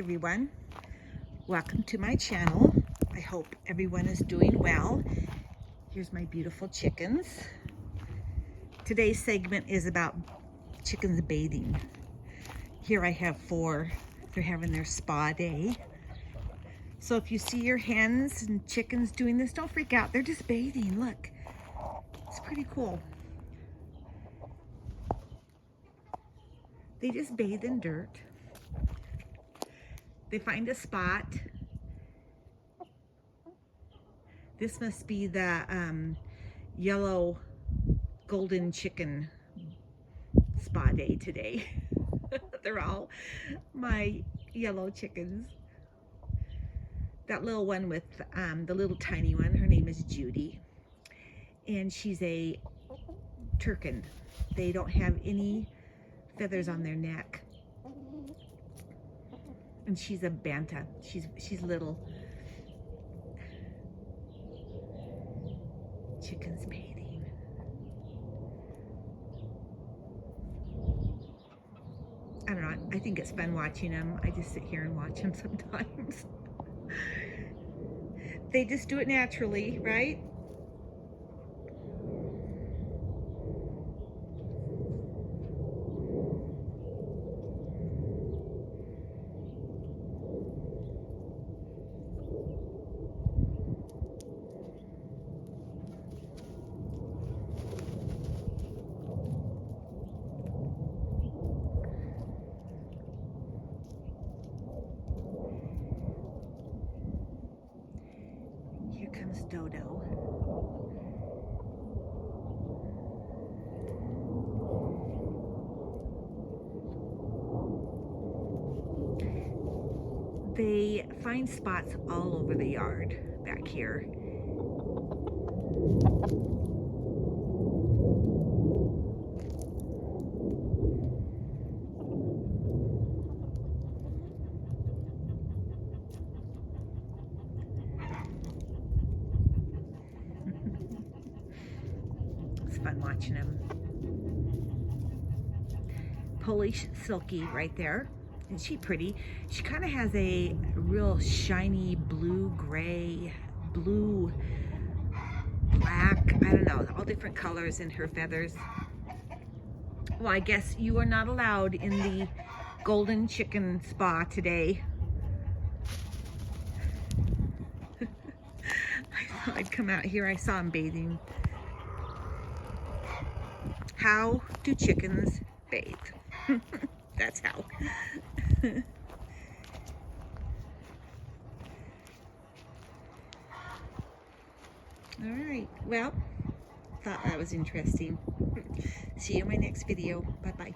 Everyone, welcome to my channel. I hope everyone is doing well. Here's my beautiful chickens. Today's segment is about chickens bathing. Here I have 4. They're having their spa day. So if you see your hens and chickens doing this, don't freak out. They're just bathing. Look, it's pretty cool. They just bathe in dirt. They find a spot. This must be the yellow golden chicken spa day today. They're all my yellow chickens. That little one with the little tiny one, her name is Judy. And she's a Turken. They don't have any feathers on their neck. And she's a banta. She's little. Chickens bathing. I don't know. I think it's fun watching them. I just sit here and watch them sometimes. They just do it naturally, right? Comes Dodo. They find spots all over the yard back here. It's fun watching them. Polish Silky right there. Isn't she pretty? She kind of has a real shiny blue-gray, blue, black, I don't know, all different colors in her feathers. Well, I guess you are not allowed in the golden chicken spa today. I thought I'd come out here. I saw them bathing. How do chickens bathe? That's how. All right, well, thought that was interesting. See you in my next video. Bye-bye.